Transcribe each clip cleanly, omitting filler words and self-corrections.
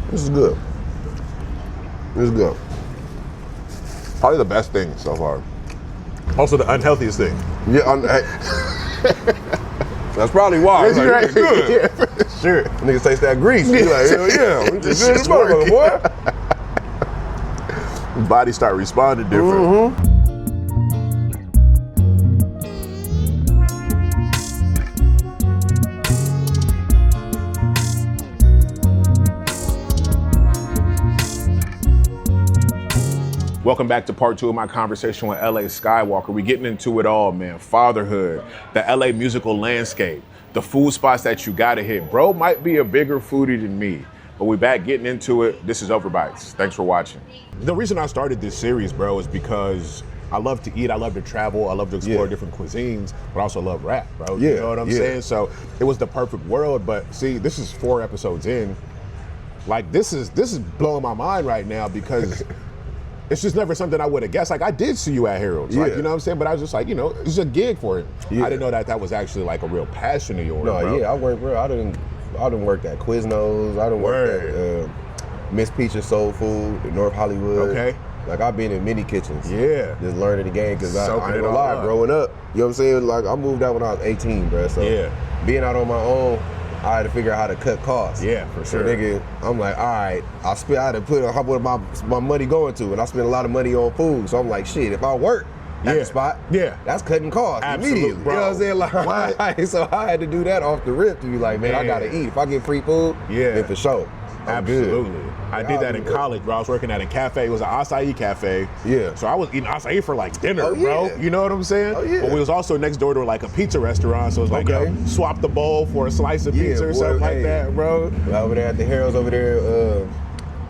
This is good. This is good. Probably the best thing so far. Also the unhealthiest thing. Yeah, that's probably why. It's right. Good. Yeah, for sure. Niggas taste that grease. You're like, hell yeah, this shit's working, boy. Body start responding different. Welcome back to part 2 of my conversation with LA SkyyWalker. We're getting into it all, man. Fatherhood, the LA musical landscape, the food spots that you gotta hit. Bro might be a bigger foodie than me, but we back getting into it. This is OverBytes. Thanks for watching. The reason I started this series, bro, is because I love to eat, I love to travel, I love to explore different cuisines, but I also love rap, bro. You know what I'm saying? So it was the perfect world, but see, this is 4 episodes in. Like this is blowing my mind right now because it's just never something I would have guessed. Like I did see you at Harold's, like, you know what I'm saying? But I was just like, you know, it's a gig for him. I didn't know that was actually like a real passion of yours. No, bro. I worked, bro. I didn't work at Quiznos. I didn't work at Miss Peach's Soul Food in North Hollywood. Okay. Like I've been in many kitchens. Yeah. Just learning the game because I ain't gonna lie, growing up, you know what I'm saying? Like I moved out when I was 18, bro. So being out on my own, I had to figure out how to cut costs. Yeah, for sure. So nigga, I'm like, all right, I had to put what my money going to, and I spent a lot of money on food. So I'm like, shit, if I work at the spot, that's cutting costs immediately. Bro. You know what I'm saying? Like, so I had to do that off the rip to be like, man, I gotta eat. If I get free food, then for sure. Absolutely. I did that in college, bro. I was working at a cafe. It was an acai cafe. Yeah. So I was eating acai for like dinner, bro. You know what I'm saying? Oh, yeah. But we was also next door to like a pizza restaurant. So it was like, yo, swap the bowl for a slice of pizza or something like that, bro. Over there at the Harold's over there,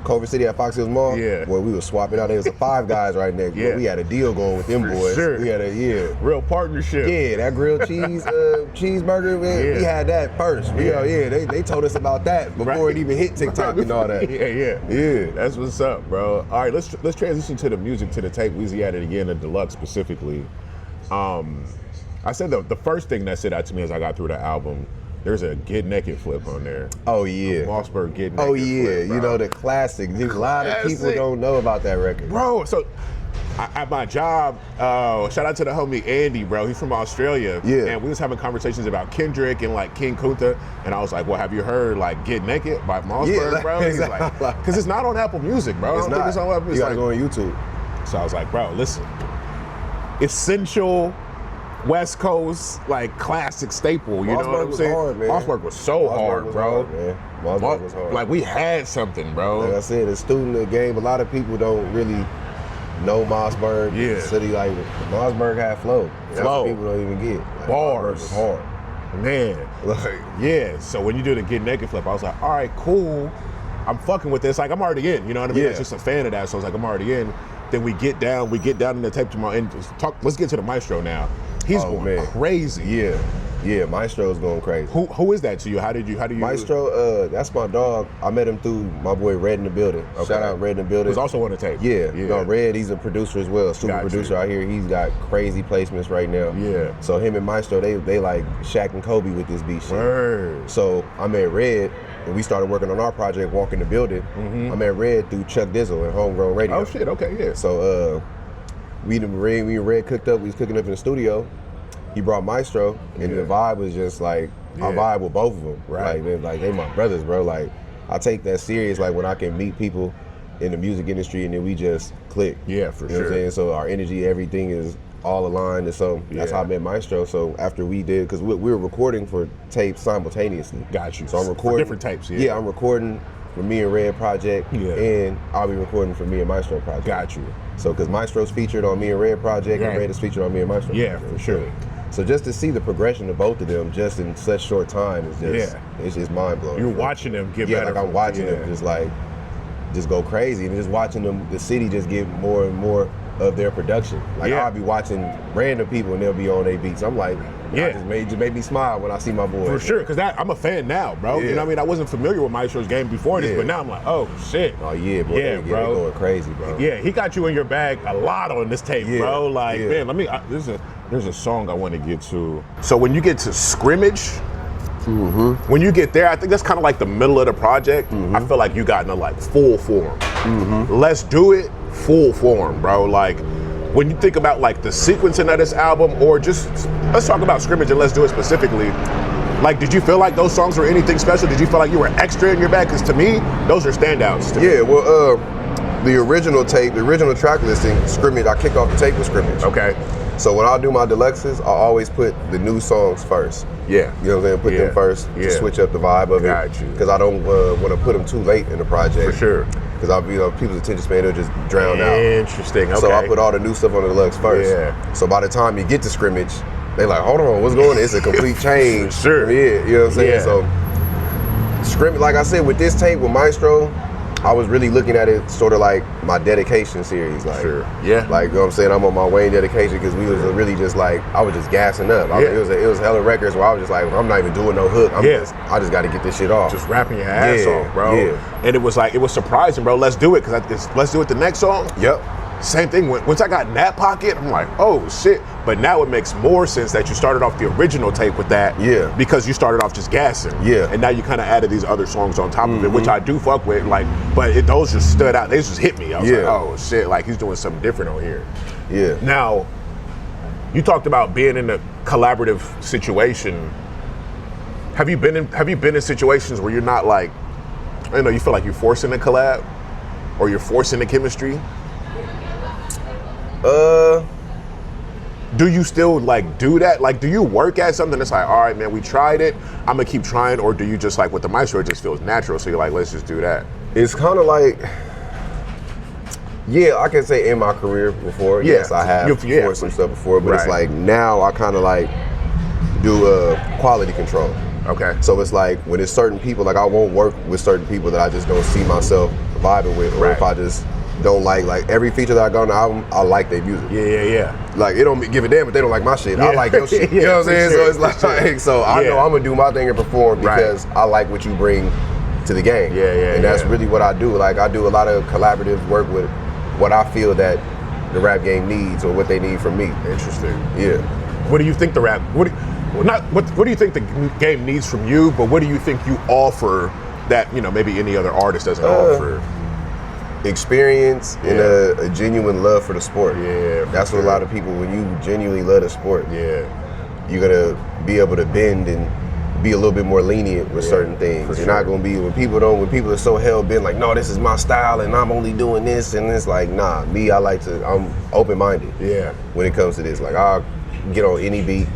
Culver City at Fox Hills Mall. Yeah. Where we was swapping out. There was a Five Guys right next. We had a deal going with them boys. Sure. We had a real partnership. Yeah, that grilled cheese cheeseburger, man. We had that first. They told us about that before it even hit TikTok and all that. Yeah. That's what's up, bro. All right, let's transition to the music, to the tape. Weezy at it again, the deluxe specifically. I said the first thing that stood out to me as I got through the album, there's a Get Nekkid flip on there. Oh yeah. Mausberg Get Nekkid. Oh yeah, flip, you know, the classic. A lot of people don't know about that record. Bro, so at my job, shout out to the homie Andy, bro. He's from Australia. Yeah. And we was having conversations about Kendrick and like King Kunta. And I was like, well, have you heard like Get Nekkid by Mausberg, bro? And he's like, because it's not on Apple Music, bro. I don't think it's on Apple Music. You gotta go on YouTube. So I was like, bro, listen. Essential West Coast, like classic staple, you know what I'm saying? Hard, man. Mausberg was so hard, bro. Mausberg was hard. Like we had something, bro. Like I said, a student of the game, a lot of people don't really know Mausberg. Yeah. City, like Mausberg had flow. That's what people don't even get. Like, bars. Was hard. Man. Like, yeah. So when you do the Get Nekkid flip, I was like, all right, cool. I'm fucking with this. Like I'm already in, you know what I mean? I'm just a fan of that. So I was like, I'm already in. Then we get down in the tape tomorrow and let's get to the maestro now. He's going crazy. Yeah, Maestro's going crazy. Who is that to you? How do you Maestro, that's my dog. I met him through my boy Red in the Building. Okay. Shout out Red in the Building. Who's also on the tape. Yeah. No, Red, he's a producer as well. Super producer out here. He's got crazy placements right now. Yeah. So him and Maestro, they like Shaq and Kobe with this beat shit. Word. So I met Red and we started working on our project, Walk in the Building. I met Red through Chuck Dizzle and Homegrown Radio. Oh shit, okay, yeah. So we and Red cooked up, we was cooking up in the studio. He brought Maestro, and the vibe was just like, I vibe with both of them. Right. Like they my brothers, bro. Like, I take that serious, like when I can meet people in the music industry and then we just click. Yeah, for sure. You know what I'm saying? So our energy, everything is all aligned, and so that's how I met Maestro. So after we did, because we were recording for tapes simultaneously. Got you. So I'm recording. For different tapes, Yeah, I'm recording for me and Red project, and I'll be recording for me and Maestro project. Got you. So because Maestro's featured on me and Red project, and Red is featured on me and Maestro. Yeah, for sure. So just to see the progression of both of them just in such short time is just it's just mind blowing. You're watching them get better. Yeah, like I'm watching them just go crazy, and just watching them, the city just get more and more of their production. Like I'll be watching random people and they'll be on their beats. I'm like, just made me smile when I see my boys. For sure, because I'm a fan now, bro. You know what I mean? I wasn't familiar with Maestro's game before this, but now I'm like, oh shit. Oh yeah, bro. Yeah, bro. They're going crazy, bro. Yeah, he got you in your bag a lot on this tape, bro. Like, man, there's a song I want to get to. So when you get to Scrimmage, When you get there, I think that's kind of like the middle of the project. I feel like you got into like full form. Let's Do It, full form, bro. Like, when you think about like the sequencing of this album, or just, let's talk about Scrimmage and Let's Do It specifically. Like, did you feel like those songs were anything special? Did you feel like you were extra in your bag? Because to me, those are standouts. Yeah, well, the original tape, the original track listing, Scrimmage, I kicked off the tape with Scrimmage. Okay. So when I do my deluxes, I always put the new songs first. Yeah. You know what I'm saying? Put them first to switch up the vibe of it. Because I don't want to put them too late in the project. For sure. Because people's attention span, they'll just drown out. Interesting, okay. So I put all the new stuff on the deluxe first. Yeah. So by the time you get to Scrimmage, they like, hold on, what's going on? It's a complete change. Sure. Yeah, you know what I'm saying? Yeah. So Scrimmage, like I said, with this tape, with Maestro, I was really looking at it sort of like my dedication series. Like, Yeah. Like, you know what I'm saying? I'm on my Wayne dedication because we was really just like, I was just gassing up. It was hella records where I was just like, I'm not even doing no hook. I just got to get this shit off. Just rapping your ass off, bro. Yeah. And it was surprising, bro. Let's Do It, because Let's Do It, the next song. Yep. Same thing. Once I got in that pocket, I'm like, oh shit. But now it makes more sense that you started off the original tape with that. Yeah. Because you started off just gassing. Yeah. And now you kind of added these other songs on top of it, which I do fuck with. Like, but those just stood out. They just hit me. I was like, oh shit, like he's doing something different on here. Yeah. Now, you talked about being in a collaborative situation. Have you been in situations where you're not like, you feel like you're forcing a collab? Or you're forcing the chemistry? Do you still like do that? Like, do you work at something that's like, all right, man, we tried it, I'm gonna keep trying, or do you just like with the Maestro, it just feels natural, so you're like, let's just do that? It's kind of like, I can say in my career before, yes, I have forced some stuff before, but it's like now I kind of like do quality control. Okay. So it's like when it's certain people, like I won't work with certain people that I just don't see myself vibing with, or if I just don't like every feature that I got on the album, I like their music. Yeah. Like, it don't give a damn if they don't like my shit. I like your shit. You know what I'm saying? So it's like, so I know I'm gonna do my thing and perform because I like what you bring to the game. And that's really what I do. Like, I do a lot of collaborative work with what I feel that the rap game needs or what they need from me. Interesting. Yeah. What do you think the rap? What do you think the game needs from you? But what do you think you offer that maybe any other artist doesn't offer? Experience and a genuine love for the sport. That's what a lot of people, when you genuinely love the sport, you're gonna be able to bend and be a little bit more lenient with certain things. You're not gonna be when people are so hell bent, like, no, this is my style and I'm only doing this, and it's like, nah, I'm open minded. When it comes to this, like, I'll get on any beat.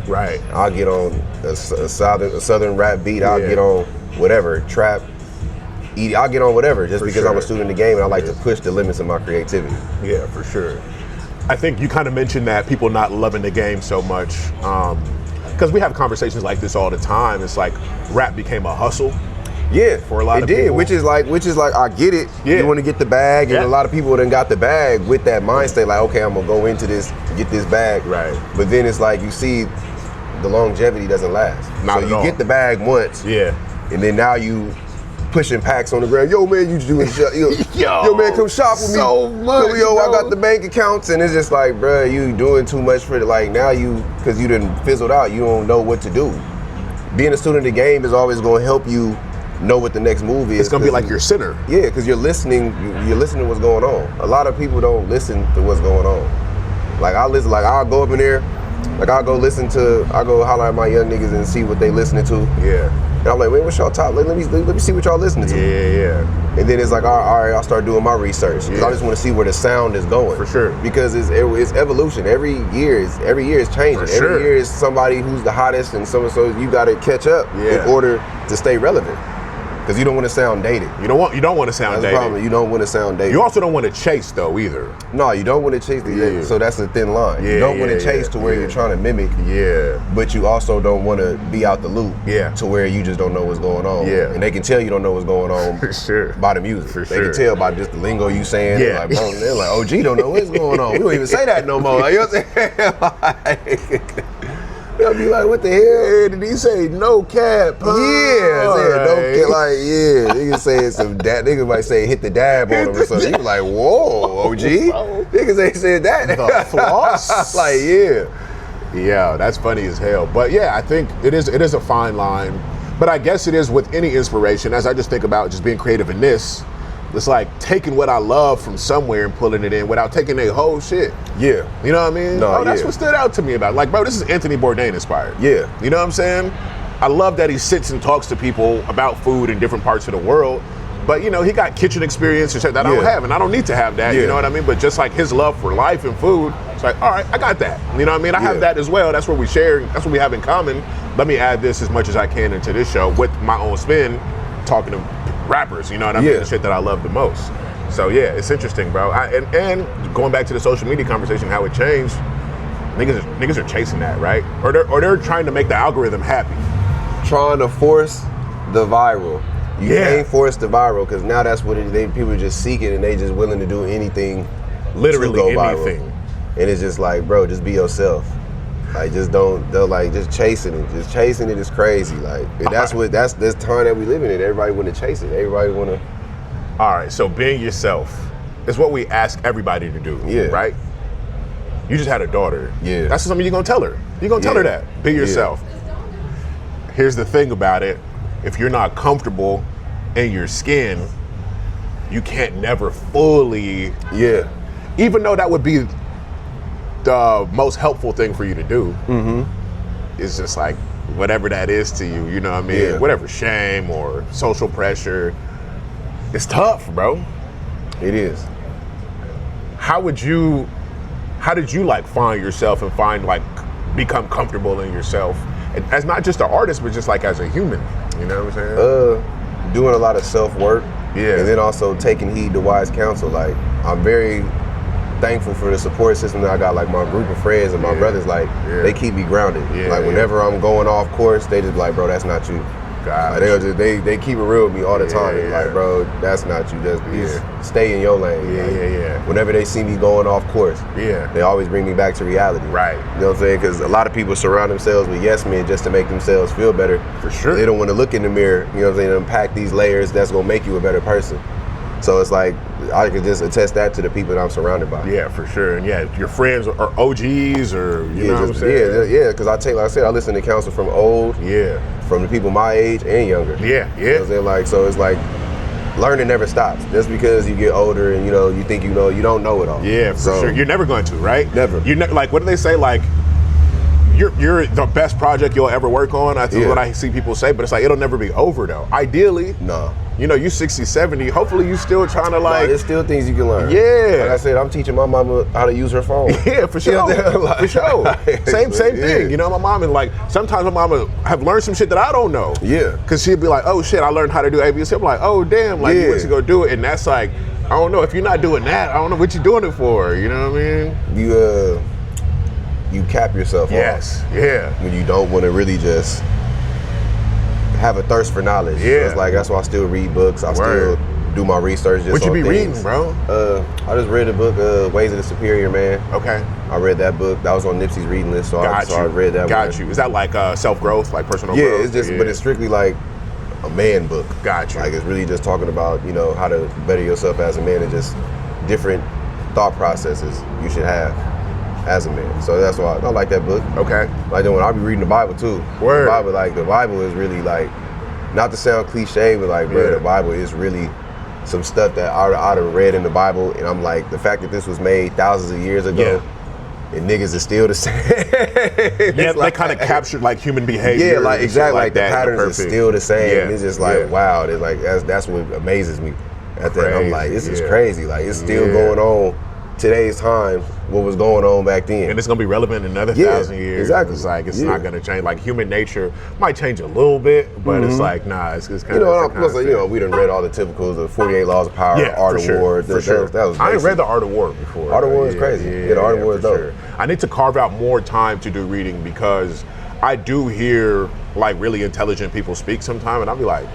I'll get on a southern rap beat. I'll get on whatever, trap. I'll get on whatever, just because I'm a student in the game and I like to push the limits of my creativity. Yeah, for sure. I think you kind of mentioned that people not loving the game so much, because we have conversations like this all the time. It's like rap became a hustle. Yeah, for a lot of people. Which is like I get it. You want to get the bag, and a lot of people done got the bag with that mindset. Like, okay, I'm gonna go into this, get this bag. But then it's like you see, the longevity doesn't last. Not so you get the bag once. And then now you pushing packs on the ground. Yo, man, you doing shit. Yo, man, come shop with me. So much, yo, I got the bank accounts, and it's just like, bruh, you doing too much for it. Like, now because you done fizzled out, you don't know what to do. Being a student of the game is always going to help you know what the next move is. It's going to be like your center. Yeah, because you're listening to what's going on. A lot of people don't listen to what's going on. Like, I'll go up in there, I'll go holler at my young niggas and see what they listening to. And I'm like, wait, what's y'all top? Let me see what y'all listening to. And then it's like, all right, I'll start doing my research because I just want to see where the sound is going. For sure. Because it's evolution. Every year is changing. Every year is somebody who's the hottest, and so you got to catch up in order to stay relevant. Because you don't want to sound dated. You don't want to sound dated. That's the problem. You don't want to sound dated. You also don't want to chase though either. No, you don't want to chase so that's a thin line. You don't want to chase to where you're trying to mimic. But you also don't want to be out the loop. To where you just don't know what's going on. And they can tell you don't know what's going on by the music. They can tell by just the lingo you saying. Like, bro, they're like, OG don't know what's going on. We don't even say that no more. Like, you know what I'm saying? They'll be like, what the hell? Hey, did he say no cap? Huh? No cap. Niggas saying some dab. Niggas might say hit the dab on them or something. You be like, whoa, OG? Niggas ain't said that. The floss? Like, Yeah, that's funny as hell. But yeah, I think it is a fine line. But I guess it is with any inspiration, as I just think about just being creative in this, it's like taking what I love from somewhere and pulling it in without taking a whole shit. Yeah. You know what I mean? No, that's what stood out to me about it. Like, bro, this is Anthony Bourdain inspired. Yeah. You know what I'm saying? I love that he sits and talks to people about food in different parts of the world. But, you know, he got kitchen experience and shit that I don't have, and I don't need to have that, you know what I mean? But just like his love for life and food, it's like, all right, I got that. You know what I mean? I have that as well. That's what we share. That's what we have in common. Let me add this as much as I can into this show with my own spin, talking to rappers, you know what I mean? The shit that I love the most. So, yeah, it's interesting, bro. And going back to the social media conversation, how it changed, niggas are chasing that, right? Or they're trying to make the algorithm happy. Trying to force the viral. You can't force the viral, because now that's what people are just seeking, and they just willing to do anything. Literally to go anything. Viral. And it's just like, bro, just be yourself. Like, just just chasing it. Just chasing it is crazy. Like, that's this time that we live in. Everybody want to chase it. Everybody want to. All right, so being yourself is what we ask everybody to do, right? You just had a daughter. Yeah. That's something you're going to tell her. You're going to tell her that. Be yourself. Here's the thing about it. If you're not comfortable in your skin, you can't never fully... Yeah. Even though that would be the most helpful thing for you to do, it's just like, whatever that is to you, you know what I mean? Yeah. Whatever shame or social pressure, it's tough, bro. It is. How did you like find yourself and become comfortable in yourself as not just an artist, but just like as a human? You know what I'm saying? Doing a lot of self-work. Yeah. And then also taking heed to wise counsel. Like, I'm very thankful for the support system that I got. Like, my group of friends and my brothers, like, they keep me grounded. Like, whenever I'm going off course, they just be like, bro, that's not you. Like, they keep it real with me all the time. Like, bro, that's not you. Just stay in your lane. Whenever they see me going off course, they always bring me back to reality. Right. You know what I'm saying? Because a lot of people surround themselves with yes men just to make themselves feel better. For sure. They don't want to look in the mirror, you know what I'm saying, and unpack these layers that's going to make you a better person. So it's like, I can just attest that to the people that I'm surrounded by. Yeah, for sure. And your friends are OGs, or you know what I'm saying? Yeah, because like I said, I listen to counsel from old, from the people my age and younger. Yeah. You know what I'm saying? Like, so it's like, learning never stops. Just because you get older and you think you know, you don't know it all. Yeah, for sure. You're never going to, right? Never. Like, what do they say? Like, you're the best project you'll ever work on. That's what I see people say, but it's like, it'll never be over though. Ideally, no. You know, you 60, 70, hopefully you still trying to like... No, there's still things you can learn. Yeah. Like I said, I'm teaching my mama how to use her phone. Yeah, for sure. Like, for sure. Same thing. You know, my mom, and like, sometimes my mama have learned some shit that I don't know. Yeah. Because she'd be like, oh shit, I learned how to do ABC. I'm like, oh damn, like you went to go do it. And that's like, I don't know, if you're not doing that, I don't know what you're doing it for. You know what I mean? You cap yourself off. Yes. Yeah. When you don't want to really just have a thirst for knowledge. Yeah. So it's like, that's why I still read books. I still do my research. Just what you be things. reading, bro? I just read the book, Ways of the Superior Man. Okay. I read that book. That was on Nipsey's reading list, so I read that one. Got you. Is that like self-growth, like personal growth? Yeah, it's just, but it's strictly like a man book. Got you. Like, it's really just talking about, how to better yourself as a man and just different thought processes you should have as a man. So that's why I like that book. Okay. Like, then when I be reading the Bible too. Word. The Bible is really like, not to sound cliche, but like, bro, the Bible is really some stuff that I'd have read in the Bible, and I'm like, the fact that this was made thousands of years ago, and niggas is still the same. Yeah, they kind of captured like human behavior. Yeah, like exactly, like the patterns are still the same. Yeah. And it's just like, wow, it's like that's what amazes me. At that, I'm like, this is crazy. Like, it's still going on today's time, what was going on back then. And it's gonna be relevant in another 1,000 years. Exactly. It's like, it's not gonna change. Like, human nature might change a little bit, but it's like, nah, it's kind of, we done read all the typicals of 48 Laws of Power, Art of War. For sure. I ain't read the Art of War before. Art of War is crazy. The Art of War is dope. Sure. I need to carve out more time to do reading, because I do hear like really intelligent people speak sometime, and I'll be like,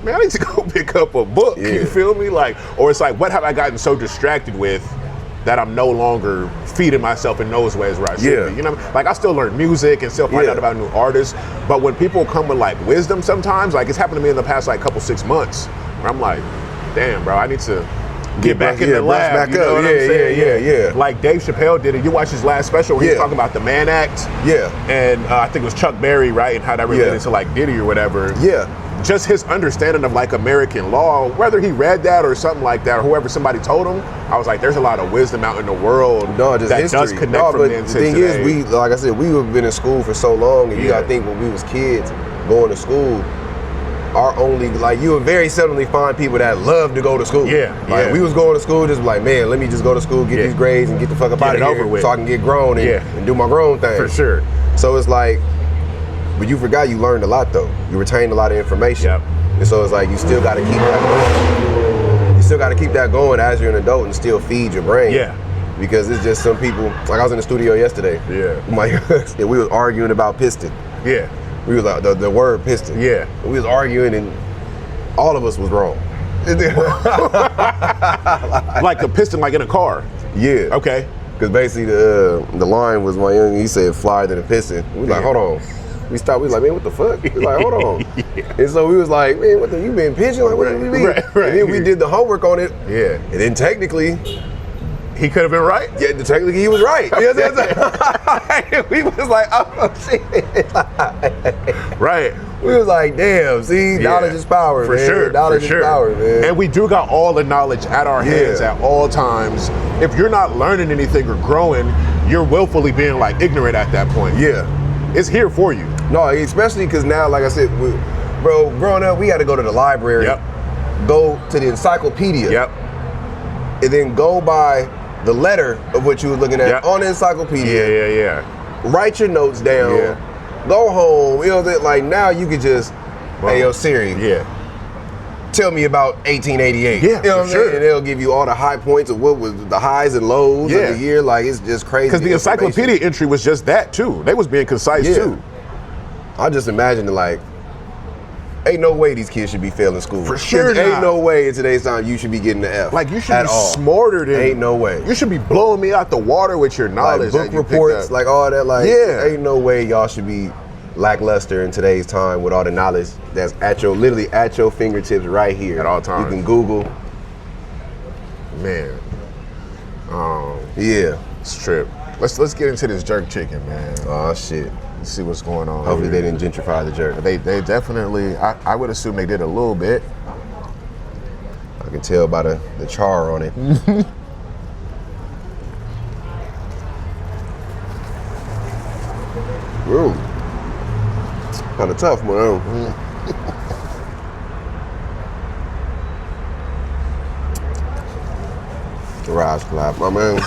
man, I need to go pick up a book. You feel me? Like, or it's like, what have I gotten so distracted with that I'm no longer feeding myself in those ways where I should be? You know, like, I still learn music and still find out about new artists, but when people come with like wisdom sometimes, like it's happened to me in the past like couple 6 months, where I'm like, damn, bro, I need to get back in the lab. Back you know up. what I'm saying? Yeah. Like Dave Chappelle did it. You watch his last special where he was talking about the Mann Act. Yeah. And I think it was Chuck Berry, right? And how that related to like Diddy or whatever. Yeah. Just his understanding of like American law, whether he read that or something like that, or whoever somebody told him, I was like, there's a lot of wisdom out in the world that does connect from then to today. The thing is, like I said, we have been in school for so long, and you gotta think when we was kids going to school, our only, like, you would very seldomly find people that love to go to school. We was going to school just like, man, let me just go to school, get these grades, and get the fuck up out of here so I can get grown and do my grown thing. For sure. So it's like, but you forgot you learned a lot though. You retained a lot of information. And so it's like you still gotta keep that going. You still gotta keep that going as you're an adult and still feed your brain. Because it's just some people, like I was in the studio yesterday. We was arguing about piston. We was like the word piston. We was arguing and all of us was wrong. Like the piston like in a car. Okay. Because basically the line was my young, he said flyer than a piston. We was like, hold on. We stopped, we was like, man, what the fuck? We was like, hold on. And so we was like, man, what the, you been pitching? Like, what do you mean? And then we did the homework on it. And then technically, he could have been right? Yeah, technically he was right. You know what I'm saying? We was like, oh shit. We was like, damn, see, knowledge is power, for man. Sure, knowledge for is sure. power, man. And we do got all the knowledge at our hands at all times. If you're not learning anything or growing, you're willfully being like ignorant at that point. It's here for you. No, especially because now, like I said, bro, growing up, we had to go to the library, go to the encyclopedia, and then go by the letter of what you were looking at on the encyclopedia. Write your notes down. Go home. You know, like now you could just, hey, yo, Siri. Tell me about 1888. You know what I'm saying? And they'll give you all the high points of what was the highs and lows of the year. Like, it's just crazy. Because the encyclopedia entry was just that too. They was being concise too. I just imagine like, ain't no way these kids should be failing school. For sure not. Ain't no way in today's time you should be getting the F. Like, you should be smarter than. Ain't no way. You should be blowing me out the water with your knowledge. Like book reports, like all that. Like, ain't no way y'all should be lackluster in today's time with all the knowledge that's literally at your fingertips right here. At all times. You can Google. Man. It's a trip. Let's get into this jerk chicken, man. Oh shit. Let's see what's going on. Hopefully they didn't gentrify the jerk. They definitely, I would assume they did a little bit. I can tell by the char on it. Ooh. Kind of tough, man. Rise clap, my man.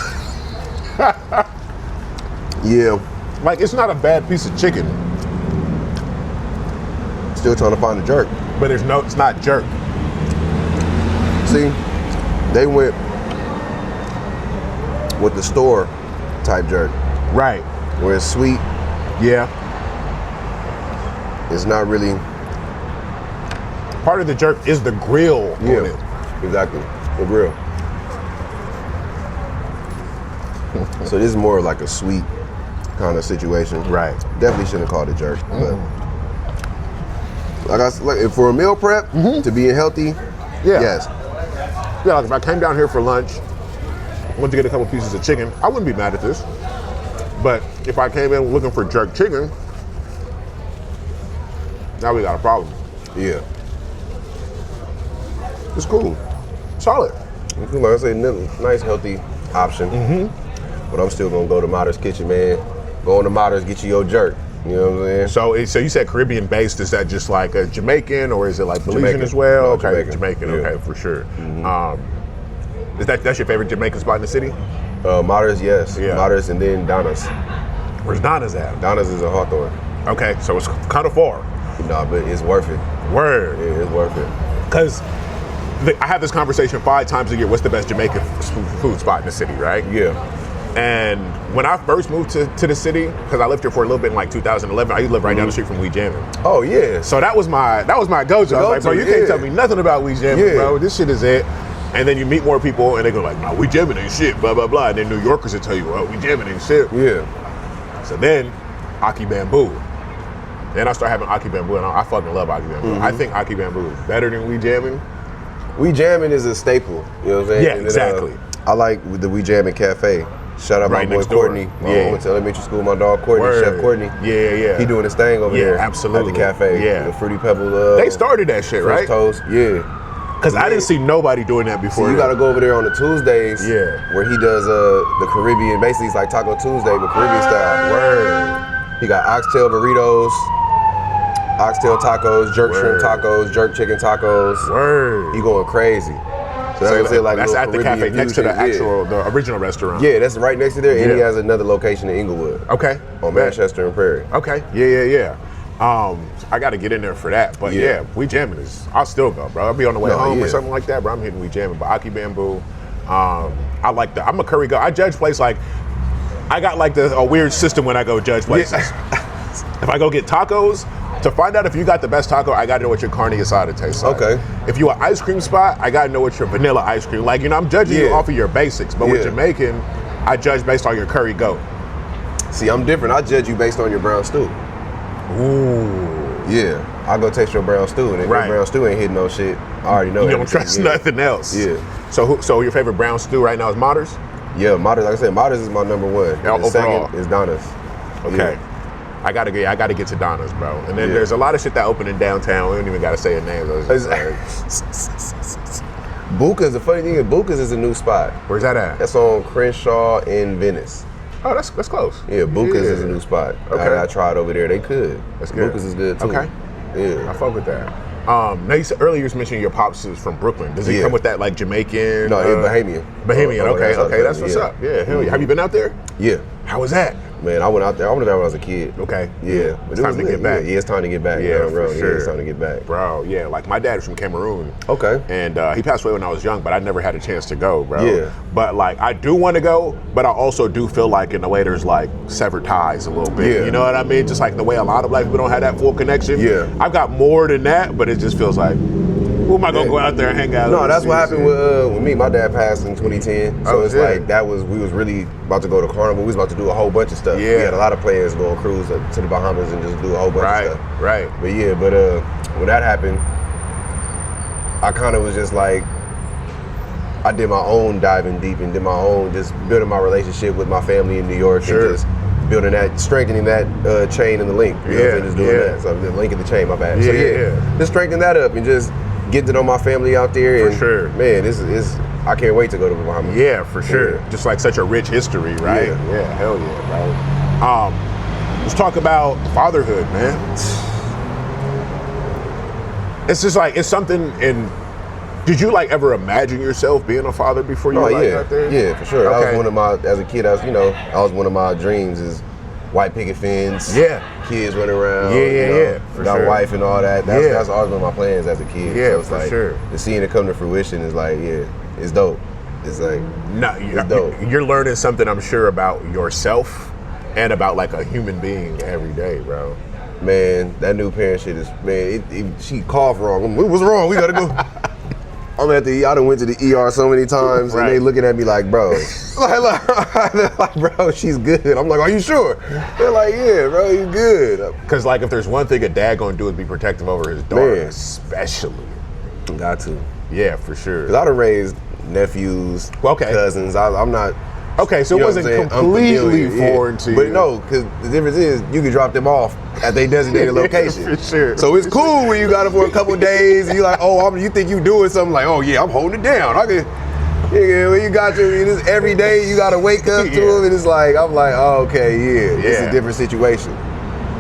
Like, it's not a bad piece of chicken. Still trying to find a jerk. But it's not jerk. See, they went with the store type jerk. Right. Where it's sweet. It's not really. Part of the jerk is the grill on it. Exactly. The grill. So this is more like a sweet kind of situation. Right. Definitely shouldn't have called it jerk. But like for a meal prep, to be healthy, yes. Yeah, like if I came down here for lunch, wanted to get a couple pieces of chicken, I wouldn't be mad at this. But if I came in looking for jerk chicken, now we got a problem. It's cool. Solid. Like I say, nice healthy option. But I'm still gonna go to Mater's Kitchen, man. Go on to Mater's, get you your jerk. You know what I'm saying? So you said Caribbean based. Is that just like a Jamaican, or is it like Belizean as well? No, okay, Jamaican. Okay, for sure. Is that's your favorite Jamaican spot in the city? Mater's, yes. Mater's, and then Donna's. Where's Donna's at? Donna's is in Hawthorne. Okay, so it's kind of far. No, but it's worth it. Word. Yeah, it's worth it. Because I have this conversation 5 times a year. What's the best Jamaican food spot in the city, right? And when I first moved to the city, because I lived here for a little bit in like 2011, I used to live right down the street from Wee Jammin'. Oh yeah. So that was my go-to. I was like, bro, you can't tell me nothing about Wee Jammin', bro. This shit is it. And then you meet more people and they go like, nah, Wee Jammin' ain't shit, blah, blah, blah. And then New Yorkers will tell you, well, Wee Jammin' ain't shit. So then, Aki Bamboo. Then I started having Aki Bamboo, and I fucking love Aki Bamboo. I think Aki Bamboo is better than Wee Jammin'. We Jamming is a staple. You know what I'm saying? Yeah, exactly. I like the We Jamming Cafe. Shout out my boy Courtney. I went to elementary school. My dog Courtney, Chef Courtney. Yeah. He doing his thing over there. Absolutely. At the cafe. Yeah. The Fruity Pebble. They started that shit, right? Toast. Yeah. Because I didn't see nobody doing that before. So you got to go over there on the Tuesdays. Yeah. Where he does the Caribbean. Basically, it's like Taco Tuesday, but Caribbean style. Word. He got oxtail burritos, oxtail tacos, jerk shrimp tacos, jerk chicken tacos. Word. He going crazy. So that's at the cafe next to the original restaurant. Yeah, that's right next to there. And he has another location in Inglewood. Okay. On Manchester and Prairie. Okay. Yeah. I got to get in there for that. But We Jamming is. I'll still go, bro. I'll be on the way home or something like that, bro. I'm hitting We Jamming. But Aki Bamboo. I like that. I'm a curry go. I judge place like. I got like a weird system when I go judge places. If I go get tacos. To find out if you got the best taco, I gotta know what your carne asada tastes like. Okay. If you an ice cream spot, I gotta know what your vanilla ice cream. Like, I'm judging you off of your basics, but with Jamaican, I judge based on your curry goat. See, I'm different. I judge you based on your brown stew. Ooh. Yeah. I go taste your brown stew, and if your brown stew ain't hitting no shit, I already know. You don't trust nothing else. Yeah. So your favorite brown stew right now is Mausberg? Yeah, Mausberg. Like I said, Mausberg is my number one. The second is Donna's. Okay. Yeah. I gotta get to Donna's, bro. And then there's a lot of shit that open in downtown. We don't even gotta say a name. Buca's, the funny thing is Buca's is a new spot. Where's that at? That's on Crenshaw in Venice. Oh, that's close. Yeah, Buca's is a new spot. Okay. I tried over there. They could. That's good. Buca's is good too. Okay. Yeah. I fuck with that. Now you said earlier you was mentioning your pops is from Brooklyn. Does he come with that like Jamaican? No, it's Bahamian. Okay, that's what's up. Yeah, hell yeah. Have you been out there? Yeah. How was that? Man, I went out there when I was a kid. Okay. Yeah. It's time to get back. Yeah, it's time to get back. Yeah, for sure. Yeah, it's time to get back. Bro, yeah, like my dad is from Cameroon. Okay. And he passed away when I was young, but I never had a chance to go, bro. Yeah. But like, I do want to go, but I also do feel like in a way there's like severed ties a little bit. Yeah. You know what I mean? Just like the way a lot of black people don't have that full connection. Yeah. I've got more than that, but it just feels like, who am I gonna go out there and hang out with? No, that's what happened with me. My dad passed in 2010. So it's like we was really about to go to Carnival. We was about to do a whole bunch of stuff. Yeah. We had a lot of plans go on cruise to the Bahamas and just do a whole bunch of stuff. Right. But when that happened, I kind of was just like, I did my own diving deep and did my own, just building my relationship with my family in New York and just building that, strengthening that chain and the link. You know what I'm saying? Just doing that. So the link in the chain, my bad. Just strengthening that up and just getting to know my family out there. For sure. Man, this is I can't wait to go to the Bahamas. Yeah, for sure. Yeah. Just like such a rich history, right? Yeah, hell yeah, bro. Let's talk about fatherhood, man. It's just like, it's something in, did you like ever imagine yourself being a father before you got there? Yeah, for sure. That was one of my, as a kid, that was one of my dreams is white picket fence. Yeah. Kids running around. For got sure. Wife and all that. That's always been my plans as a kid. Yeah, so it's for like, sure. To seeing it come to fruition is like, it's dope. It's like, it's dope. You're learning something, I'm sure, about yourself and about like a human being every day, bro. Man, that new parent shit is, man, she coughed wrong. What's wrong? We gotta go. I done went to the ER so many times and they looking at me like, bro, like, bro, she's good. I'm like, are you sure? They're like, yeah, bro, you good. Cause like if there's one thing a dad gonna do is be protective over his daughter, especially. Got to. Yeah, for sure. Cause I done raised nephews, cousins. I'm not. Okay, so it wasn't completely foreign to you. But no, because the difference is you can drop them off at their designated location. For sure. So it's cool when you got them for a couple days and you're like, you think you doing something like, oh yeah, I'm holding it down. When you got to, every day you got to wake up to them and it's like, I'm like, it's a different situation.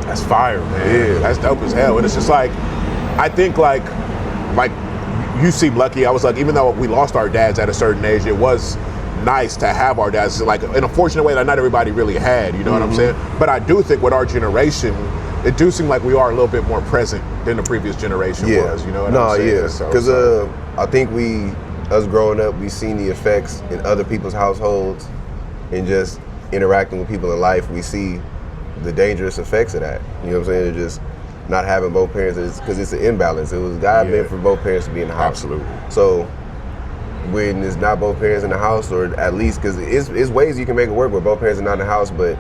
That's fire, man. Yeah. That's dope as hell. And it's just like, I think like you seem lucky. I was like, even though we lost our dads at a certain age, it was nice to have our dads, like in a fortunate way that not everybody really had, you know what I'm saying? But I do think with our generation, it do seem like we are a little bit more present than the previous generation was, you know what I'm saying? Because I think us growing up, we seen the effects in other people's households and just interacting with people in life, we see the dangerous effects of that. You know what I'm saying? It's just not having both parents, because it's an imbalance. It was God meant for both parents to be in the house. Absolutely. So when it's not both parents in the house, or at least, because it's ways you can make it work where both parents are not in the house, but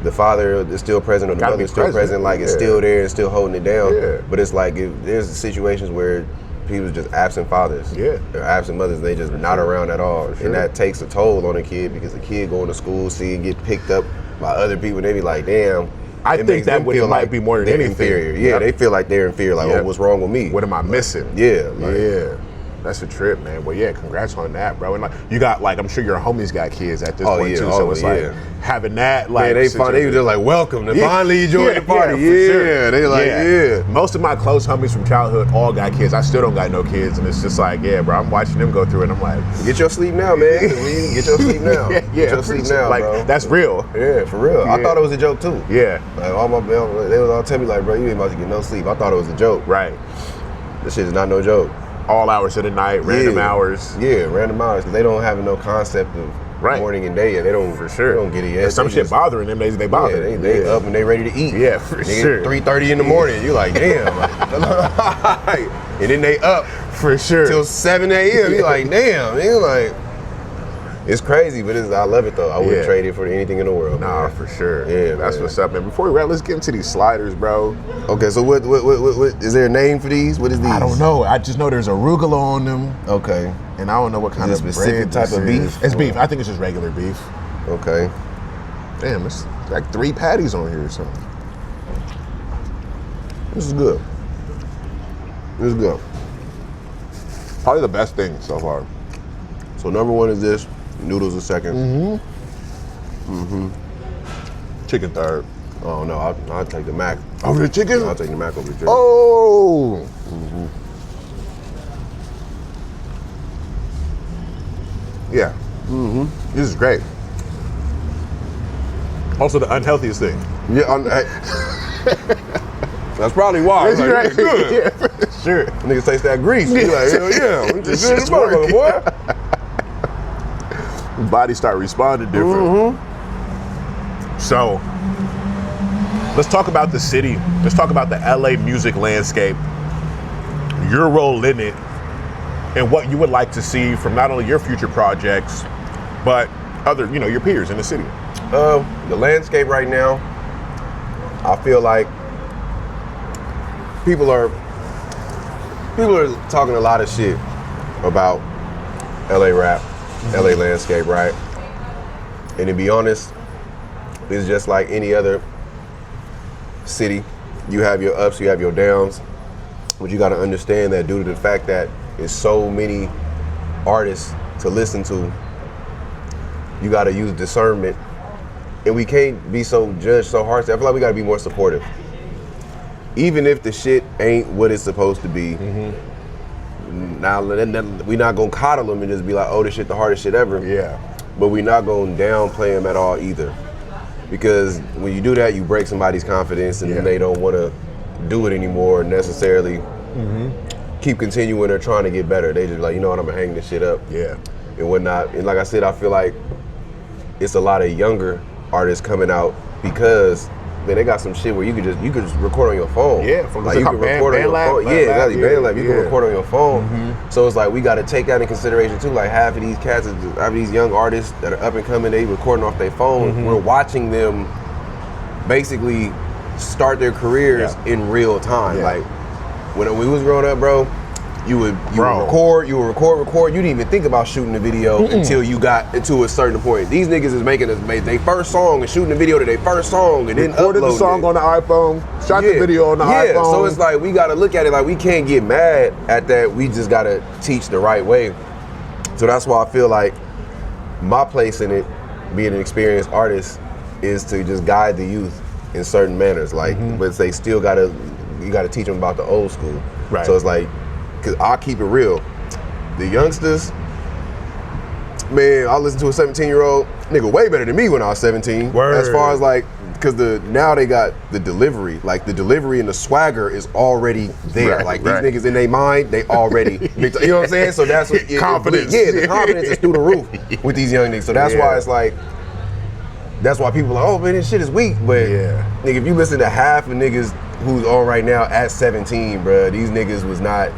the father is still present or the mother is still present, like it's still there and still holding it down. But it's like, if there's situations where people just absent fathers. Yeah. They're absent mothers. They just not around at all. And that takes a toll on a kid because the kid going to school, seeing get picked up by other people, they be like, damn. I think that would might be more than anything. Inferior. Yeah, they feel like they're inferior. Like, oh, what's wrong with me? What am I missing? Yeah. Yeah. That's a trip, man. Well, yeah, congrats on that, bro. And like, you got like, I'm sure your homies got kids at this point too. So it's like having that, like, they were just like, welcome to finally join the party. Yeah, they like, Most of my close homies from childhood all got kids. I still don't got no kids, and it's just like, yeah, bro. I'm watching them go through it. And I'm like, get your sleep now, man. Get your sleep now. Get your sleep now, like, bro. That's real. Yeah, for real. I thought it was a joke too. Yeah. Like they was all telling me like, bro, you ain't about to get no sleep. I thought it was a joke. Right. This shit is not no joke. All hours of the night, random hours. Yeah, random hours, because they don't have no concept of morning and day yet. They don't, they don't get it yet. There's some shit bothering them, they bother. Yeah, they up and they ready to eat. Yeah, for sure. 3:30 in the morning, you're like, damn. And then they up for sure till 7 a.m. You're like, damn. You're like, it's crazy, but I love it though. I wouldn't trade it for anything in the world. Nah, for sure. Yeah, that's what's up, man. Before we wrap, let's get into these sliders, bro. Okay, so what is there a name for these? What is these? I don't know. I just know there's arugula on them. Okay. And I don't know what kind of specific type of beef. It's beef. I think it's just regular beef. Okay. Damn, it's like 3 patties on here or something. This is good. This is good. Probably the best thing so far. So number 1 is this. Noodles a second. Chicken third. Oh no, I'll take the mac. Over the chicken? I'll take the mac over the chicken. Oh! Yeah. This is great. Also the unhealthiest thing. Yeah, that's probably why. That's right. Good. Yeah, for sure. Niggas taste that grease. You're like, hell yeah. This shit's working, boy. Body start responding different. So, let's talk about the city. Let's talk about the LA music landscape, your role in it, and what you would like to see from not only your future projects, but other, your peers in the city. The landscape right now, I feel like people are talking a lot of shit about LA rap. LA landscape, right? And to be honest, it's just like any other city. You have your ups, you have your downs, but you got to understand that due to the fact that there's so many artists to listen to, you got to use discernment, and we can't be so judged so harsh. I feel like we got to be more supportive, even if the shit ain't what it's supposed to be. Now, we're not gonna coddle them and just be like, oh, this shit the hardest shit ever. Yeah. But we're not gonna downplay them at all either. Because when you do that, you break somebody's confidence and then they don't wanna do it anymore necessarily. Keep continuing or trying to get better. They just like, you know what, I'm gonna hang this shit up. Yeah. And whatnot. And like I said, I feel like it's a lot of younger artists coming out because they got some shit where you could just record on your phone. Yeah, like you can record on your phone. Yeah, exactly. BandLab, you can record on your phone. So it's like we got to take that in consideration too. Like half of these cats, half of these young artists that are up and coming, they recording off their phone. We're watching them basically start their careers in real time. Like when we was growing up, bro, you would record. You didn't even think about shooting a video until you got to a certain point. These niggas is making their first song and shooting a video to their first song and then recorded the song on the iPhone, shot the video on the iPhone. Yeah, so it's like we gotta look at it like we can't get mad at that. We just gotta teach the right way. So that's why I feel like my place in it, being an experienced artist, is to just guide the youth in certain manners. Like, but they still you gotta teach them about the old school. Right. So it's like, cause I'll keep it real. The youngsters, man, I listen to a 17-year-old nigga way better than me when I was 17. Word. As far as like, cause now they got the delivery. Like the delivery and the swagger is already there. Right, like these niggas in their mind, they already, you know what I'm saying? So that's what confidence. The confidence is through the roof with these young niggas. So that's why it's like, that's why people are like, oh man, this shit is weak. But nigga, if you listen to half of niggas who's on right now at 17, bro, these niggas was not.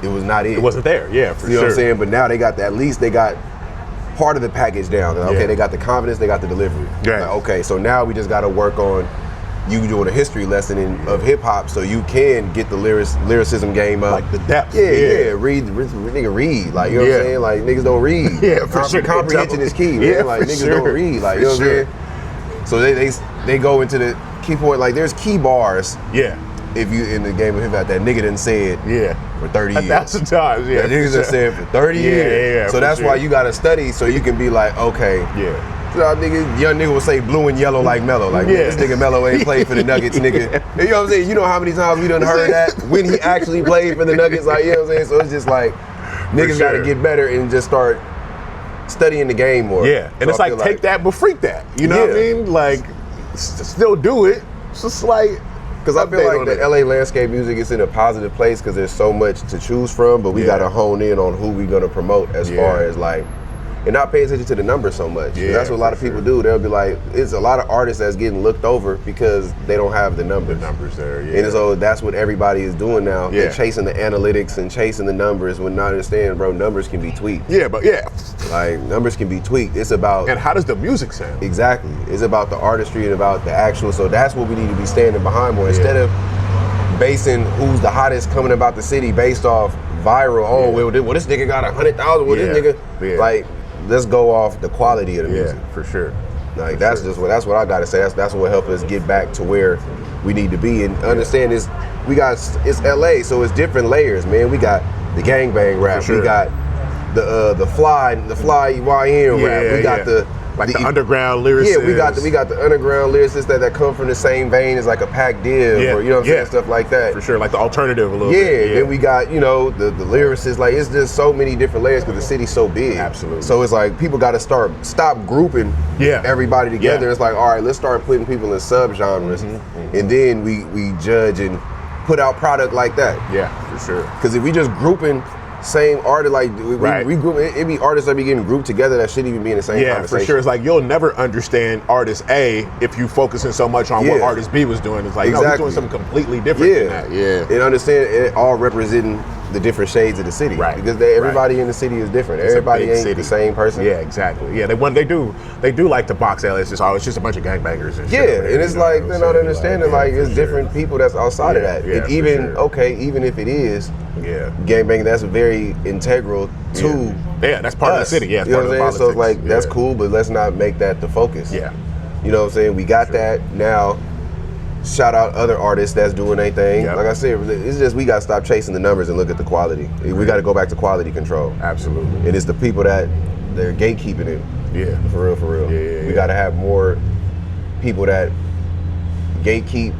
It was not it. It wasn't there, for sure. You know what I'm saying? But now they got at least they got part of the package down. Okay, they got the confidence, they got the delivery. Right. Like, okay, so now we just got to work on you doing a history lesson of hip hop, so you can get the lyricism game up, like the depth. Read, nigga read, like you know what I'm saying, like niggas don't read. For sure. Comprehension is key, man. Like niggas don't read, like you know what I'm saying. So they go into the key point, like there's key bars. If you in the game of hip hop, that nigga done said for 30 years. 1,000 times, That niggas done said for 30 years. So that's why you gotta study, so you can be like, okay. So young nigga will say blue and yellow like Mello. Like, this nigga Mello ain't played for the Nuggets, nigga. You know what I'm saying? You know how many times we done heard that when he actually played for the Nuggets? Like, you know what I'm saying? So it's just like, niggas gotta get better and just start studying the game more. And so it's like, take that but freak that. You know what I mean? Like, still do it. It's just like, because I feel like the LA landscape music is in a positive place because there's so much to choose from, but we got to hone in on who we're going to promote as far as like, and not pay attention to the numbers so much. That's what a lot of people do. They'll be like, it's a lot of artists that's getting looked over because they don't have the numbers. There, And so that's what everybody is doing now. They're chasing the analytics and chasing the numbers when not understanding, bro, numbers can be tweaked. Like, numbers can be tweaked. It's about... And how does the music sound? Exactly. It's about the artistry and about the actual... So that's what we need to be standing behind more. Instead of basing who's the hottest coming about the city based off viral, well, this nigga got 100,000, well, this nigga... Like, let's go off the quality of the music. For sure. Like, that's what I gotta say. That's what helped us get back to where we need to be. And understand it's LA, so it's different layers, man. We got the gangbang rap. We got the fly YN rap. We got the underground lyricists. We got the underground lyricists that come from the same vein as like a Pac Div or you know what I'm saying, stuff like that. For sure, like the alternative a little bit. Then we got, you know, the lyricists. Like, it's just so many different layers because the city's so big. Absolutely. So it's like people got to stop grouping everybody together. It's like, all right, let's start putting people in subgenres, and then we judge and put out product like that. For sure. Because if we just grouping same artist, like we group, it be artists that be getting grouped together that shouldn't even be in the same conversation. For sure. It's like you'll never understand artist A if you focusing so much on what artist B was doing. It's like, no, he's doing something completely different than that. And understand it all representing the different shades of the city. Because everybody in the city is different. Everybody ain't the same person. Exactly. They do like to box LA. It's just a bunch of gangbangers and shit. And it's like they're not understanding like it's different people that's outside of that. And even even if it is gangbanging, that's very integral to that's part of the city. You know what I'm saying? So it's like that's cool, but let's not make that the focus. You know what I'm saying? We got that now. Shout out other artists that's doing their thing. Like I said, it's just we gotta stop chasing the numbers and look at the quality. We gotta go back to quality control. Absolutely. And it's the people that they're gatekeeping it. For real. We gotta have more people that gatekeep,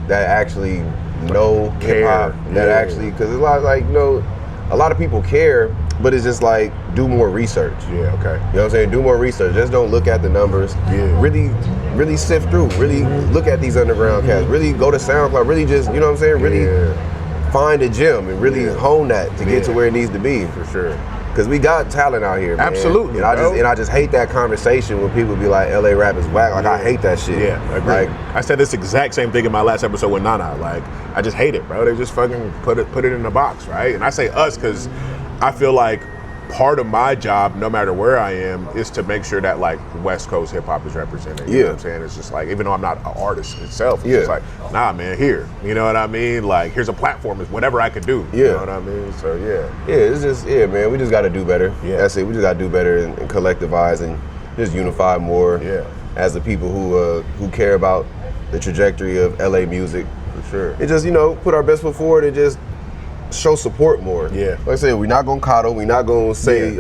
that actually know hip hop, that actually, because it's a lot like, you know, a lot of people care, but it's just like, do more research. You know what I'm saying? Do more research. Just don't look at the numbers. Really sift through. Really look at these underground cats. Really go to SoundCloud. Really just, you know what I'm saying? Really find a gem and really hone that to get to where it needs to be. For sure. Because we got talent out here, man. Absolutely. And I just hate that conversation when people be like, LA rap is whack. Like, I hate that shit. I agree. Like, I said this exact same thing in my last episode with Nana. Like, I just hate it, bro. They just fucking put it in a box, right? And I say us because I feel like part of my job, no matter where I am, is to make sure that like West Coast hip hop is represented. You know what I'm saying? It's just like, even though I'm not an artist itself, it's just like, nah, man, here. You know what I mean? Like, here's a platform, it's whatever I could do. You know what I mean? So it's just man, we just got to do better. That's it. We just got to do better and collectivize and just unify more. As the people who care about the trajectory of LA music. For sure. And just, you know, put our best foot forward and just show support more. Like I said, we're not gonna coddle. We're not gonna say,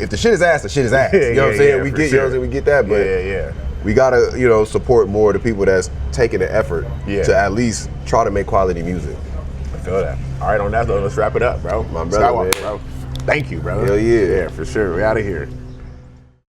if the shit is ass, the shit is ass. You know what I'm saying? We get, you know what I'm saying? We get that, but we gotta, you know, support more the people that's taking the effort to at least try to make quality music. I feel that. All right, on that though, let's wrap it up, bro. My brother, man. Bro. Thank you, bro. Hell yeah. Yeah, for sure. We out of here.